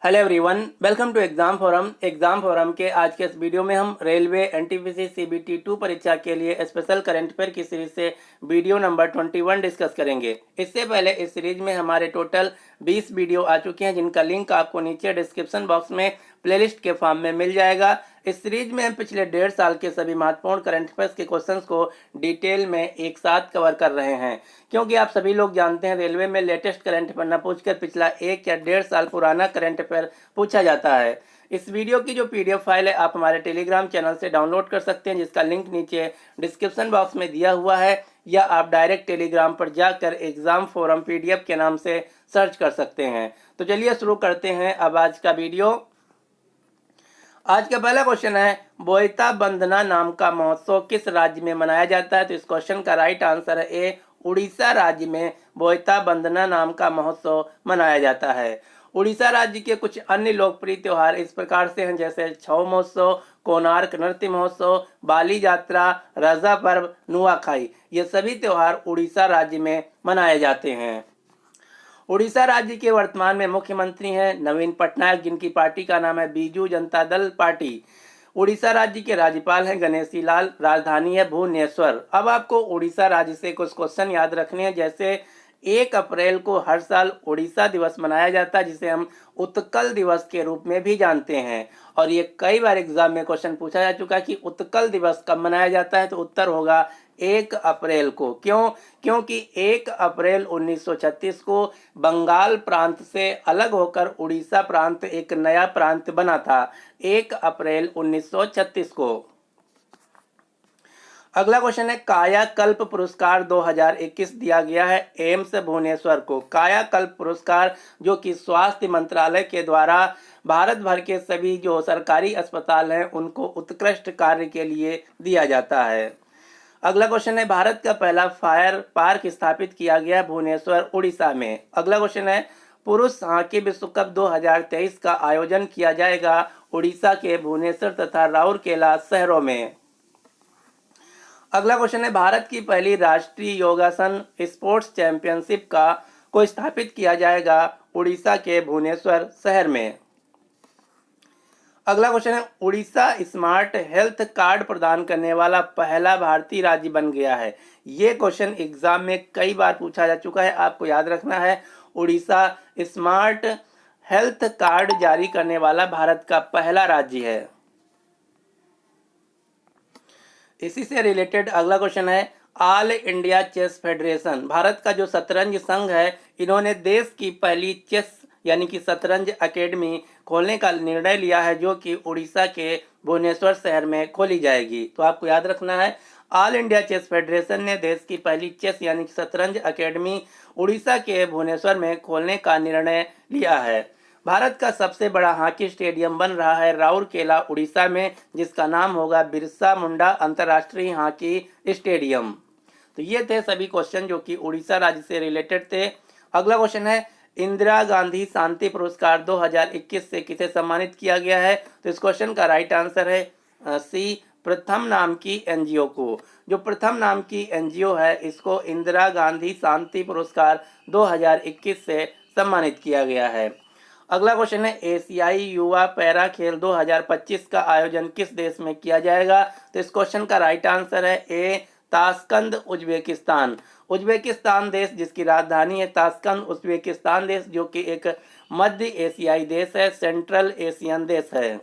Hello everyone, welcome to exam forum के आज के इस वीडियो में हम रेलवे एनटीपीसी सीबीटी 2 परीक्षा के लिए स्पेशल करंट अफेयर की सीरीज से वीडियो नंबर 21 डिस्कस करेंगे। इससे पहले इस सीरीज में हमारे टोटल 20 वीडियो आ चुके हैं, जिनका लिंक आपको नीचे डिस्क्रिप्शन बॉक्स में प्लेलिस्ट के फॉर्म में मिल जाएगा। इस सीरीज में हम पिछले 1.5 साल के सभी महत्वपूर्ण करंट अफेयर्स के क्वेश्चंस को डिटेल में एक साथ कवर कर रहे हैं, क्योंकि आप सभी लोग जानते हैं रेलवे में लेटेस्ट करंट अफेयर न पूछकर पिछला 1 या 1.5 साल पुराना करंट अफेयर पूछा जाता है। इस वीडियो की जो पीडीएफ फाइल है आप हमारे टेलीग्राम चैनल से डाउनलोड कर सकते हैं, जिसका लिंक नीचे डिस्क्रिप्शन बॉक्स में दिया हुआ है, या आप डायरेक्ट टेलीग्राम पर जाकर एग्जाम फोरम पीडीएफ के नाम से सर्च कर सकते हैं। तो चलिए शुरू करते हैं अब आज का वीडियो। आज का पहला क्वेश्चन है, बोईता बंदना नाम का महोत्सव किस राज्य में मनाया जाता है? तो इस क्वेश्चन का राइट आंसर है ए, उड़ीसा राज्य में बोईता बंदना नाम का महोत्सव मनाया जाता है। उड़ीसा राज्य के कुछ अन्य लोकप्रिय त्योहार इस प्रकार से हैं, जैसे छऊ महोत्सव, कोणार्क नृत्य महोत्सव, बाली यात्रा, रजा पर्व, नुआखाई। ये सभी त्योहार उड़ीसा राज्य में मनाए जाते हैं। उड़ीसा राज्य के वर्तमान में मुख्यमंत्री हैं नवीन पटनायक, जिनकी पार्टी का नाम है बीजू जनता दल पार्टी। उड़ीसा राज्य के राज्यपाल हैं गणेशी लाल, राजधानी है भुवनेश्वर। अब आपको उड़ीसा राज्य से कुछ क्वेश्चन याद रखने हैं, जैसे 1 अप्रैल को हर साल उड़ीसा दिवस मनाया जाता है, जिसे हम उत्कल दिवस के रूप में भी जानते हैं। और ये कई बार एग्जाम में क्वेश्चन पूछा जा चुका है कि उत्कल दिवस कब मनाया जाता है, तो उत्तर होगा 1 अप्रैल को। क्यों? क्योंकि 1 अप्रैल 1936 को बंगाल प्रांत से अलग होकर उड़ीसा प्रांत एक नया प्रांत बना था, 1 अप्रैल 1936 को। अगला क्वेश्चन है, कायाकल्प पुरस्कार 2021 दिया गया है एम्स भुवनेश्वर को। कायाकल्प पुरस्कार जो कि स्वास्थ्य मंत्रालय के द्वारा भारत भर के सभी जो सरकारी अस्पताल हैं उनको उत्कृष्ट कार्य के लिए दिया जाता है। अगला क्वेश्चन है, भारत का पहला फायर पार्क स्थापित किया गया भुवनेश्वर उड़ीसा में। अगला क्वेश्चन है, पुरुष हॉकी विश्व कप 2023 का आयोजन किया जाएगा उड़ीसा के भुवनेश्वर तथा राउरकेला शहरों में। अगला क्वेश्चन है, भारत की पहली राष्ट्रीय योगासन स्पोर्ट्स चैंपियनशिप को स्थापित किया जाएगा उड़ीसा के भुवनेश्वर शहर में। अगला क्वेश्चन है, उड़ीसा स्मार्ट हेल्थ कार्ड प्रदान करने वाला पहला भारतीय राज्य बन गया है। ये क्वेश्चन एग्जाम में कई बार पूछा जा चुका है, आपको याद रखना है। उड़ीसा स्मार्ट हेल्थ कार्ड जारी करने वाला भारत का पहला राज्य है। इसी से रिलेटेड अगला क्वेश्चन है, all India chess federation, Bharat का जो शतरंज संघ है, इन्होंने देश की पहली चेस यानी कि शतरंज एकेडमी खोलने का निर्णय लिया है, जो कि उड़ीसा के भुवनेश्वर शहर में खोली जाएगी। तो आपको याद रखना है, ऑल इंडिया चेस फेडरेशन ने देश की पहली चेस यानी कि शतरंज एकेडमी उड़ीसा के भुवनेश्वर में खोलने का निर्णय लिया है। भारत का सबसे बड़ा हॉकी स्टेडियम बन रहा है राउरकेला उड़ीसा में, जिसका नाम होगा बिरसा मुंडा अंतर्राष्ट्रीय हॉकी स्टेडियम। तो ये थे सभी क्वेश्चन जो कि उड़ीसा राज्य से रिलेटेड थे। अगला क्वेश्चन है, इंदिरा गांधी शांति पुरस्कार 2021 से किसे सम्मानित किया गया है? तो इस क्वेश्चन का राइट आंसर है सी, प्रथम नाम की एनजीओ को। जो प्रथम नाम की एनजीओ है, इसको इंदिरा गांधी शांति पुरस्कार 2021 से सम्मानित किया गया है। अगला क्वेश्चन है, एशियाई युवा पैरा खेल 2025 का आयोजन किस देश में किया जाएगा? तो इस क्वेश्चन का राइट आंसर है ए, ताशकंद उज्बेकिस्तान। उज्बेकिस्तान देश जिसकी राजधानी है ताशकंद, उज्बेकिस्तान देश जो कि एक मध्य एशियाई देश है, सेंट्रल एशियन देश है।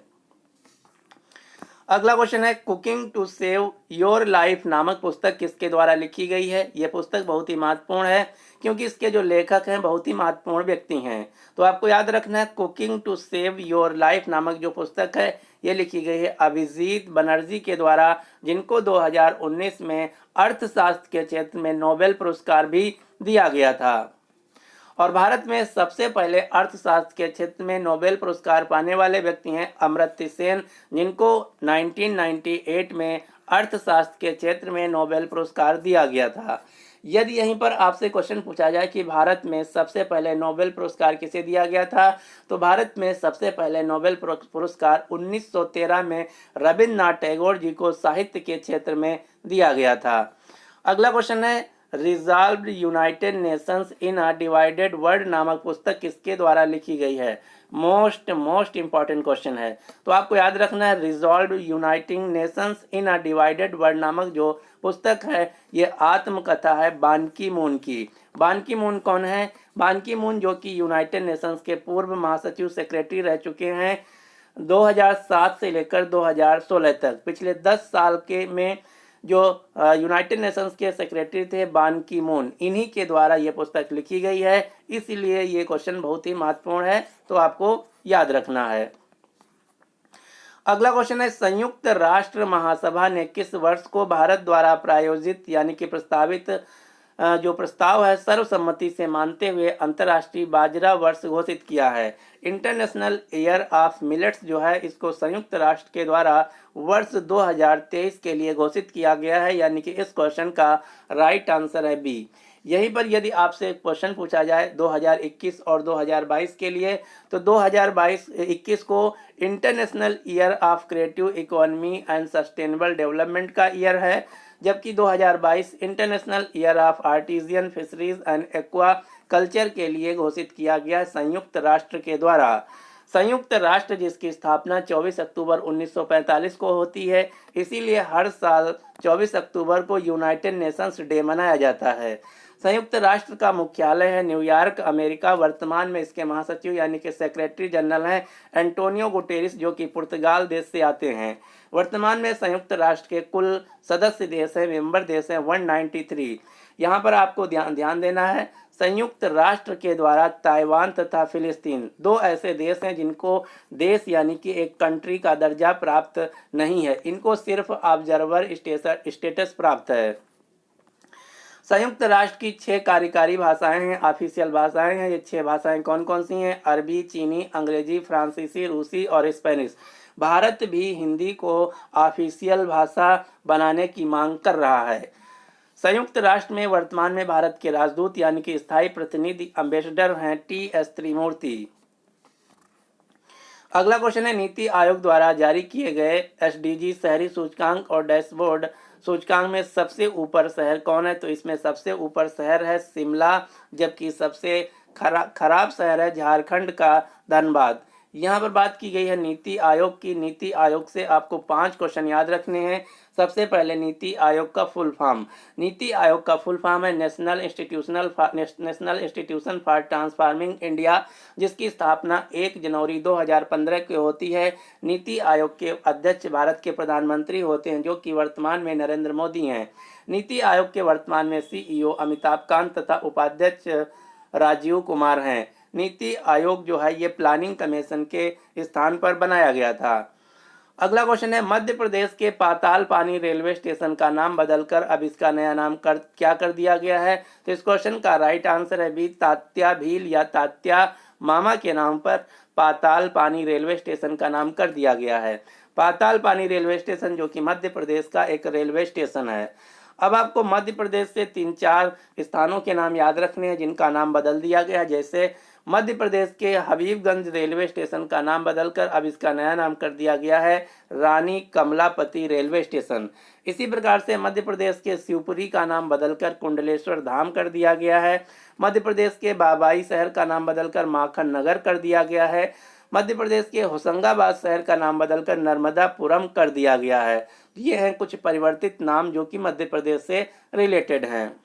अगला क्वेश्चन है, cooking to save your life नामक पुस्तक किसके द्वारा लिखी गई है? यह पुस्तक बहुत ही महत्वपूर्ण है, क्योंकि इसके जो लेखक हैं बहुत ही महत्वपूर्ण व्यक्ति हैं। तो आपको याद रखना है, cooking to save your life नामक जो पुस्तक है ये लिखी गई है अभिजीत बनर्जी के द्वारा, जिनको 2019 में अर्थशास्त्र के क्षेत्र में नोबेल पुरस्कार भी दिया गया था। और भारत में सबसे पहले अर्थशास्त्र के क्षेत्र में नोबेल पुरस्कार पाने वाले व्यक्ति हैं अमर्त्य सेन, जिनको 1998 में अर्थशास्त्र के क्षेत्र में नोबेल पुरस्कार दिया गया था। यदि यहीं पर आपसे क्वेश्चन पूछा जाए कि भारत में सबसे पहले नोबेल पुरस्कार किसे दिया गया था, तो भारत में सबसे पहले नोबेल पुरस्कार 1913 में रविन्द्रनाथ टैगोर जी को साहित्य के क्षेत्र में दिया गया था। अगला क्वेश्चन है, रिजॉल्व्ड यूनाइटेड नेशंस इन अ डिवाइडेड वर्ल्ड नामक पुस्तक किसके द्वारा लिखी गई है? मोस्ट इंपॉर्टेंट क्वेश्चन है। तो आपको याद रखना है, रिजॉल्व यूनाइटिंग नेशंस इन अ डिवाइडेड वर्ल्ड नामक जो पुस्तक है ये आत्मकथा है बान की मून की। बान की मून कौन है? बान की मून जो कि यूनाइटेड नेशंस के पूर्व महासचिव सेक्रेटरी रह चुके हैं 2007 से लेकर 2016 तक। पिछले 10 साल के में जो यूनाइटेड नेशंस के सेक्रेटरी थे बान की मून, इन्हीं के द्वारा ये पुस्तक लिखी गई है, इसलिए ये क्वेश्चन बहुत ही महत्वपूर्ण है, तो आपको याद रखना है। अगला क्वेश्चन है, संयुक्त राष्ट्र महासभा ने किस वर्ष को भारत द्वारा प्रायोजित यानी कि प्रस्तावित जो प्रस्ताव है सर्वसम्मति से मानते हुए अंतर्राष्ट्रीय बाजरा वर्ष घोषित किया है? इंटरनेशनल ईयर ऑफ मिलेट्स जो है इसको संयुक्त राष्ट्र के द्वारा वर्ष 2023 के लिए घोषित किया गया है, यानी कि इस क्वेश्चन का राइट आंसर है बी। यहीं पर यदि आपसे क्वेश्चन पूछा जाए 2021 और 2022 के लिए, तो 2022-21 को international year of creative economy and sustainable development का ईयर है, जबकि 2022 international year of artisan fisheries and aquaculture के लिए घोषित किया गया संयुक्त राष्ट्र के द्वारा। संयुक्त राष्ट्र जिसकी स्थापना 24 अक्टूबर 1945 को होती है, इसीलिए हर साल 24 अक्टूबर को यूनाइटेड नेशंस डे मनाया जाता है। संयुक्त राष्ट्र का मुख्यालय है न्यूयॉर्क, अमेरिका। वर्तमान में इसके महासचिव यानी कि सेक्रेटरी जनरल हैं एंटोनियो गुटेरेस, जो कि पुर्तगाल देश से आते हैं। वर्तमान में संयुक्त राष्ट्र के कुल सदस्य देश हैं, मेंबर देश हैं 193। यहाँ पर आपको ध्यान देना है, संयुक्त राष्ट्र के द्वारा ताइवान तथा फिलिस्तीन दो ऐसे देश हैं जिनको देश यानी कि एक कंट्री का दर्जा प्राप्त नहीं है, इनको सिर्फ ऑब्जर्वर स्टेटस प्राप्त है। संयुक्त राष्ट्र की 6 कार्यकारी भाषाएं हैं, ऑफिशियल भाषाएं हैं। ये 6 भाषाएं कौन कौन सी हैं? अरबी, चीनी, अंग्रेजी, फ्रांसीसी, रूसी और स्पेनिश। भारत भी हिंदी को ऑफिशियल भाषा बनाने की मांग कर रहा है। संयुक्त राष्ट्र में वर्तमान में भारत के राजदूत यानी कि स्थायी प्रतिनिधि एम्बेसडर हैं TS त्रिमूर्ति। अगला क्वेश्चन है, नीति आयोग द्वारा जारी किए गए SDG शहरी सूचकांक और डैशबोर्ड सूचकांक में सबसे ऊपर शहर कौन है? तो इसमें सबसे ऊपर शहर है शिमला, जबकि सबसे खराब शहर है झारखंड का धनबाद। यहाँ पर बात की गई है नीति आयोग की। नीति आयोग से आपको 5 क्वेश्चन याद रखने हैं। सबसे पहले नीति आयोग का फुल फॉर्म। नीति आयोग का फुल फॉर्म है national institution for transforming India, जिसकी स्थापना 1 जनवरी 2015 को होती है। नीति आयोग के अध्यक्ष भारत के प्रधानमंत्री होते हैं, जो कि वर्तमान में नरेंद्र मोदी हैं। नीति आयोग के वर्तमान में CEO अमिताभ कांत तथा उपाध्यक्ष राजीव कुमार हैं। नीति आयोग जो है ये प्लानिंग कमीशन के स्थान पर बनाया गया था। अगला क्वेश्चन है, मध्य प्रदेश के पाताल पानी रेलवे स्टेशन का नाम बदलकर अब इसका नया नाम क्या कर दिया गया है? तो इस क्वेश्चन का राइट आंसर है बी, तात्या भील या तात्या मामा के नाम पर पाताल पानी रेलवे स्टेशन का नाम कर दिया गया है। पाताल पानी रेलवे स्टेशन जो कि मध्य प्रदेश का एक रेलवे स्टेशन है। अब आपको मध्य प्रदेश से 3-4 स्थानों के नाम याद रखने हैं जिनका नाम बदल दिया गया, जैसे मध्य प्रदेश के हबीबगंज रेलवे स्टेशन का नाम बदलकर अब इसका नया नाम कर दिया गया है रानी कमलापति रेलवे स्टेशन। इसी प्रकार से मध्य प्रदेश के शिवपुरी का नाम बदलकर कुंडलेश्वर धाम कर दिया गया है। मध्य प्रदेश के बाबाई शहर का नाम बदलकर माखन नगर कर दिया गया है। मध्य प्रदेश के होशंगाबाद शहर का नाम बदलकर नर्मदापुरम कर दिया गया है। ये हैं कुछ परिवर्तित नाम जो कि मध्य प्रदेश से रिलेटेड हैं।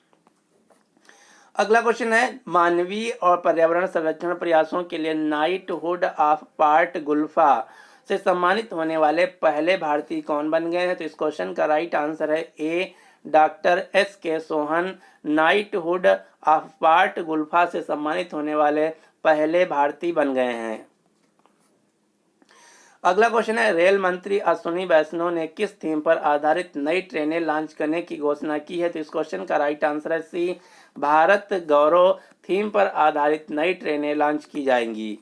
अगला क्वेश्चन है, मानवीय और पर्यावरण संरक्षण प्रयासों के लिए नाइटहुड ऑफ पार्ट गुल्फा से सम्मानित होने वाले पहले भारतीय कौन बन गए हैं? तो इस क्वेश्चन का राइट आंसर है A, doctor SK Sohan knighthood of पार्ट गुल्फा से सम्मानित होने वाले पहले भारतीय बन गए हैं। अगला क्वेश्चन है, रेल मंत्री अश्विनी वैष्णव ने किस थीम पर आधारित नई ट्रेनें लॉन्च करने की घोषणा की है? तो इस क्वेश्चन का राइट आंसर है सी, भारत गौरव थीम पर आधारित नई ट्रेनें लॉन्च की जाएंगी।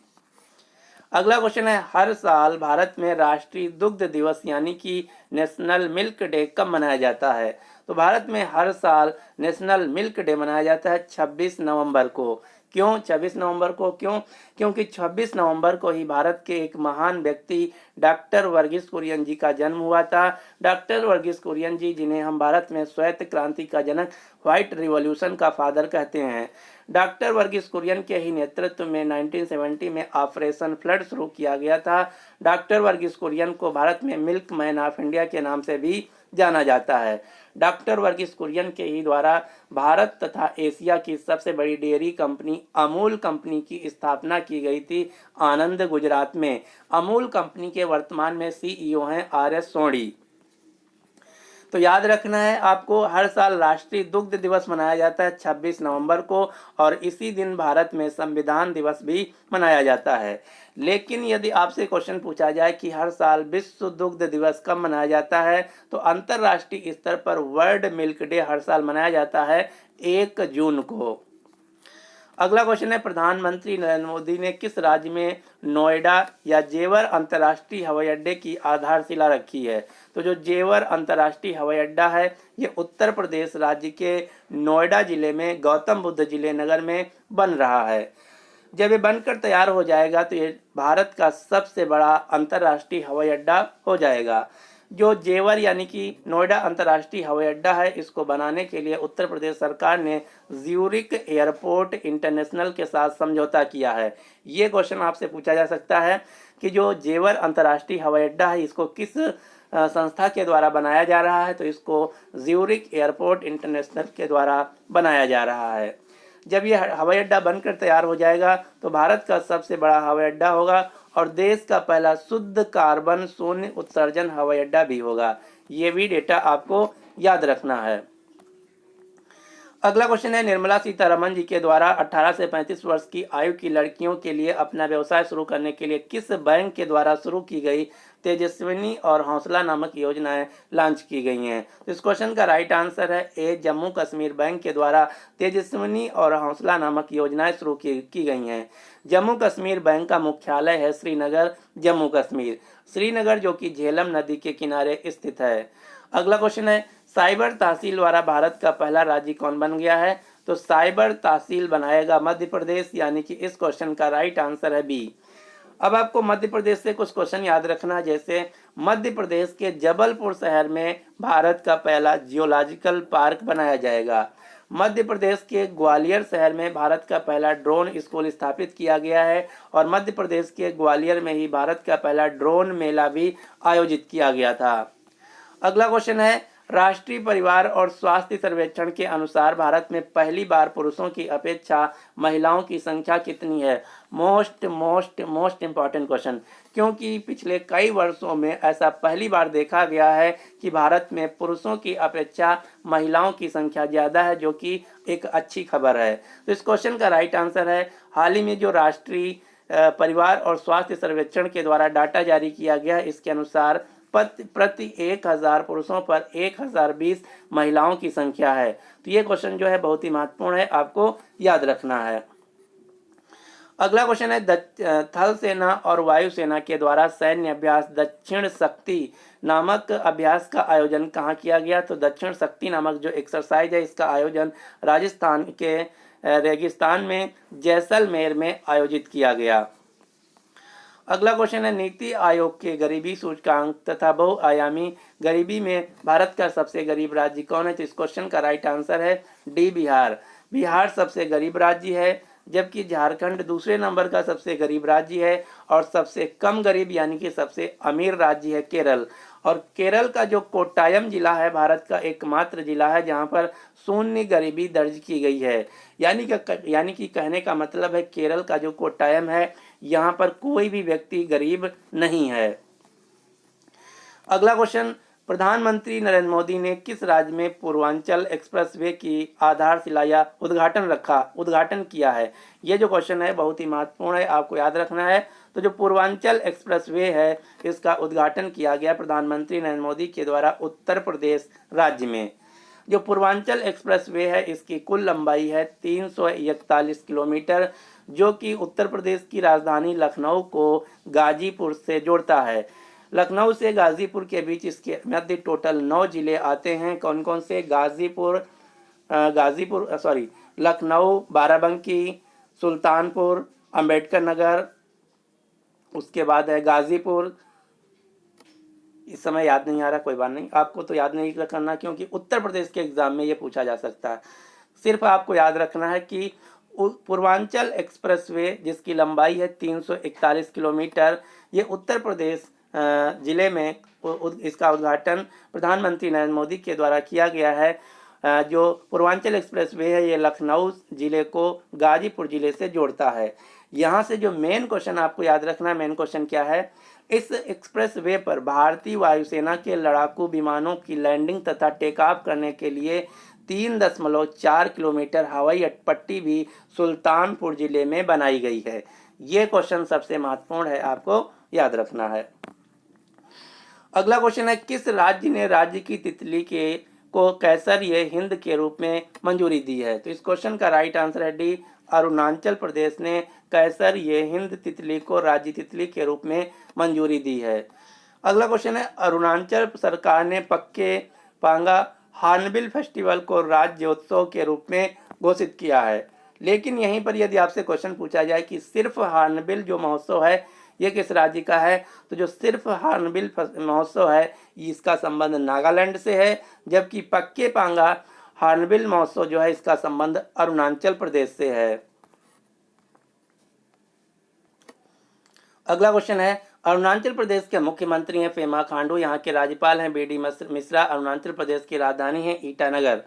अगला क्वेश्चन है, हर साल भारत में राष्ट्रीय दुग्ध दिवस यानी कि नेशनल मिल्क डे कब मनाया जाता है? तो भारत में हर साल नेशनल मिल्क डे मनाया जाता है 26 नवंबर को। क्यों 26 नवंबर को? क्यों? क्योंकि 26 नवंबर को ही भारत के एक महान व्यक्ति डॉक्टर वर्गीस कुरियन जी का जन्म हुआ था। डॉक्टर वर्गीस कुरियन जी, जिन्हें हम भारत में श्वेत क्रांति का जनक, व्हाइट रिवॉल्यूशन का फादर कहते हैं। डॉक्टर वर्गीस कुरियन के ही नेतृत्व में 1970 में ऑपरेशन फ्लड शुरू किया गया था। डॉक्टर वर्गीस कुरियन को भारत में मिल्क मैन ऑफ इंडिया के नाम से भी जाना जाता है। डॉक्टर वर्गीस कुरियन के ही द्वारा भारत तथा एशिया की सबसे बड़ी डेयरी कंपनी अमूल कंपनी की स्थापना की गई थी आनंद, गुजरात में। अमूल कंपनी के वर्तमान में CEO हैं RS सोनी। तो याद रखना है आपको, हर साल राष्ट्रीय दुग्ध दिवस मनाया जाता है 26 नवंबर को, और इसी दिन भारत में संविधान दिवस भी मनाया जाता है। लेकिन यदि आपसे क्वेश्चन पूछा जाए कि हर साल विश्व दुग्ध दिवस कब मनाया जाता है, तो अंतर्राष्ट्रीय स्तर पर वर्ल्ड मिल्क डे हर साल मनाया जाता है 1 जून को। अगला क्वेश्चन है, प्रधानमंत्री नरेंद्र मोदी ने किस राज्य में नोएडा या जेवर अंतर्राष्ट्रीय हवाई अड्डे की आधारशिला रखी है? तो जो जेवर अंतर्राष्ट्रीय हवाई अड्डा है, ये उत्तर प्रदेश राज्य के नोएडा जिले में गौतम बुद्ध जिले नगर में बन रहा है। जब ये बनकर तैयार हो जाएगा तो ये भारत का सबसे बड़ा अंतर्राष्ट्रीय हवाई अड्डा हो जाएगा। जो जेवर यानी कि नोएडा अंतर्राष्ट्रीय हवाई अड्डा है, इसको बनाने के लिए उत्तर प्रदेश सरकार ने ज्यूरिक एयरपोर्ट इंटरनेशनल के साथ समझौता किया है। ये क्वेश्चन आपसे पूछा जा सकता है कि जो जेवर अंतर्राष्ट्रीय हवाई अड्डा है, इसको किस संस्था के द्वारा बनाया जा रहा है? तो इसको ज्यूरिक एयरपोर्ट इंटरनेशनल के द्वारा बनाया जा रहा है। जब यह हवाई अड्डा बनकर तैयार हो जाएगा तो भारत का सबसे बड़ा हवाई अड्डा होगा और देश का पहला शुद्ध कार्बन शून्य उत्सर्जन हवाई अड्डा भी होगा। ये भी डेटा आपको याद रखना है। अगला क्वेश्चन है, निर्मला सीतारमण जी के द्वारा 18 से 35 वर्ष की आयु की लड़कियों के लिए अपना व्यवसाय शुरू करने के लिए किस बैंक के द्वारा शुरू की गई तेजस्विनी और हौसला नामक योजनाएं लॉन्च की गई हैं? तो इस क्वेश्चन का राइट आंसर है ए, जम्मू कश्मीर बैंक के द्वारा तेजस्विनी और हौसला नामक योजनाएं शुरू की गई हैं। जम्मू कश्मीर बैंक का मुख्यालय है श्रीनगर, जम्मू कश्मीर। श्रीनगर जो कि झेलम नदी के किनारे स्थित है। अगला क्वेश्चन है, साइबर तहसील द्वारा भारत का पहला राज्य कौन बन गया है? तो साइबर तहसील बनाएगा मध्य प्रदेश, यानी कि इस क्वेश्चन का राइट आंसर है बी। अब आपको मध्य प्रदेश से कुछ क्वेश्चन याद रखना है, जैसे मध्य प्रदेश के जबलपुर शहर में भारत का पहला जियोलॉजिकल पार्क बनाया जाएगा। मध्य प्रदेश के ग्वालियर शहर में भारत का पहला ड्रोन स्कूल स्थापित किया गया है और मध्य प्रदेश के ग्वालियर में ही भारत का पहला ड्रोन मेला भी आयोजित किया गया था। अगला क्वेश्चन है, राष्ट्रीय परिवार और स्वास्थ्य सर्वेक्षण के अनुसार भारत में पहली बार पुरुषों की अपेक्षा महिलाओं की संख्या कितनी है? मोस्ट इंपॉर्टेंट क्वेश्चन, क्योंकि पिछले कई वर्षों में ऐसा पहली बार देखा गया है कि भारत में पुरुषों की अपेक्षा महिलाओं की संख्या ज़्यादा है, जो कि एक अच्छी खबर है। तो इस क्वेश्चन का राइट आंसर है, हाल ही में जो राष्ट्रीय परिवार और स्वास्थ्य सर्वेक्षण के द्वारा डाटा जारी किया गया है, इसके अनुसार प्रति 1000 पुरुषों पर 1020 महिलाओं की संख्या है। तो ये क्वेश्चन जो है बहुत ही महत्वपूर्ण है, आपको याद रखना है। अगला क्वेश्चन है, थल सेना और वायु सेना के द्वारा सैन्य अभ्यास दक्षिण शक्ति नामक अभ्यास का आयोजन कहाँ किया गया? तो दक्षिण शक्ति नामक जो एक्सरसाइज है, इसका आयोजन राजस्थान के रेगिस्तान में जैसलमेर में आयोजित किया गया। अगला क्वेश्चन है, नीति आयोग के गरीबी सूचकांक तथा बहुआयामी गरीबी में भारत का सबसे गरीब राज्य कौन है? तो इस क्वेश्चन का राइट आंसर है डी, बिहार। बिहार सबसे गरीब राज्य है, जबकि झारखंड दूसरे नंबर का सबसे गरीब राज्य है और सबसे कम गरीब यानी कि सबसे अमीर राज्य है केरल। और केरल का जो कोट्टायम जिला है, भारत का एकमात्र जिला है जहां पर शून्य गरीबी दर्ज की गई है। यानी कि कहने का मतलब है केरल का जो कोट्टायम है, यहाँ पर कोई भी व्यक्ति गरीब नहीं है। अगला क्वेश्चन, प्रधानमंत्री नरेंद्र मोदी ने किस राज्य में पूर्वांचल एक्सप्रेसवे की आधारशिला या उद्घाटन किया है? ये जो क्वेश्चन है बहुत ही महत्वपूर्ण है, आपको याद रखना है। तो जो पूर्वांचल एक्सप्रेसवे है, इसका उद्घाटन किया गया प्रधानमंत्री नरेंद्र मोदी के द्वारा उत्तर प्रदेश राज्य में। जो पूर्वांचल एक्सप्रेसवे है, इसकी कुल लंबाई है 341 किलोमीटर, जो कि उत्तर प्रदेश की राजधानी लखनऊ को गाजीपुर से जोड़ता है। लखनऊ से गाजीपुर के बीच इसके मध्य टोटल 9 जिले आते हैं। कौन कौन से? लखनऊ, बाराबंकी, सुल्तानपुर, अंबेडकर नगर, उसके बाद है गाजीपुर, इस समय याद नहीं आ रहा, कोई बात नहीं, आपको तो याद नहीं करना क्योंकि उत्तर प्रदेश के एग्जाम में ये पूछा जा सकता है। सिर्फ आपको याद रखना है कि पूर्वांचल एक्सप्रेसवे जिसकी लंबाई है 341 किलोमीटर, ये उत्तर प्रदेश जिले में इसका उद्घाटन प्रधानमंत्री नरेंद्र मोदी के द्वारा किया गया है। जो पूर्वांचल एक्सप्रेसवे है ये लखनऊ जिले को गाजीपुर जिले से जोड़ता है। यहाँ से जो मेन क्वेश्चन आपको याद रखना है, मेन क्वेश्चन क्या है, इस एक्सप्रेस वे पर भारतीय वायुसेना के लड़ाकू विमानों की लैंडिंग तथा टेक ऑफ करने के लिए 3.4 किलोमीटर हवाई पट्टी भी सुल्तानपुर जिले में बनाई गई है। ये क्वेश्चन सबसे महत्वपूर्ण है, आपको याद रखना है। अगला क्वेश्चन है, किस राज्य ने राज्य की तितली के को कैसरिए हिंद के रूप में मंजूरी दी है? तो इस क्वेश्चन का राइट आंसर है डी, अरुणाचल प्रदेश ने कैसरिए हिंद तितली को राज्य तितली के रूप में मंजूरी दी है। अगला क्वेश्चन है, अरुणाचल सरकार ने पक्के पांगा हार्नबिल फेस्टिवल को राज्योत्सव के रूप में घोषित किया है। लेकिन यहीं पर यदि आपसे क्वेश्चन पूछा जाए कि सिर्फ हार्नबिल जो महोत्सव है ये किस राज्य का है, तो जो सिर्फ हार्नबिल महोत्सव है इसका संबंध नागालैंड से है, जबकि पक्के पांगा हार्नबिल महोत्सव जो है इसका संबंध अरुणाचल प्रदेश से है। अगला क्वेश्चन है, अरुणाचल प्रदेश के मुख्यमंत्री हैं पेमा खांडू, यहाँ के राज्यपाल हैं बी डी मिश्रा, अरुणाचल प्रदेश की राजधानी है ईटानगर।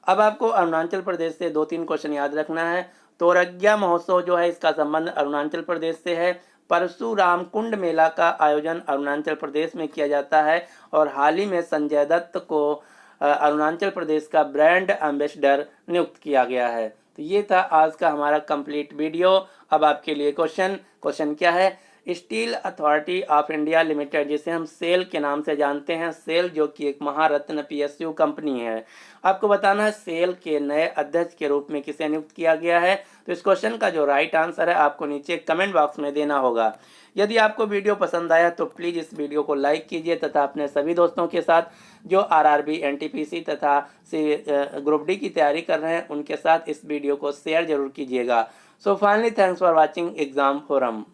अब आपको अरुणाचल प्रदेश से 2-3 क्वेश्चन याद रखना है। तोरग्या महोत्सव जो है इसका संबंध अरुणाचल प्रदेश से है। परशुराम कुंड मेला का आयोजन अरुणाचल प्रदेश में किया जाता है और हाल ही में संजय दत्त को अरुणाचल प्रदेश का ब्रांड एम्बेसडर नियुक्त किया गया है। तो ये था आज का हमारा कंप्लीट वीडियो। अब आपके लिए क्वेश्चन क्या है, steel authority of India limited जिसे हम सेल के नाम से जानते हैं, सेल जो कि एक महारत्न पीएसयू कंपनी है, आपको बताना है सेल के नए अध्यक्ष के रूप में किसे नियुक्त किया गया है। तो इस क्वेश्चन का जो राइट आंसर है आपको नीचे कमेंट बॉक्स में देना होगा। यदि आपको वीडियो पसंद आया तो प्लीज़ इस वीडियो को लाइक कीजिए तथा अपने सभी दोस्तों के साथ जो आरआरबी, एनटीपीसी तथा ग्रुप डी की तैयारी कर रहे हैं उनके साथ इस वीडियो को शेयर जरूर कीजिएगा। So finally thanks for watching exam forum.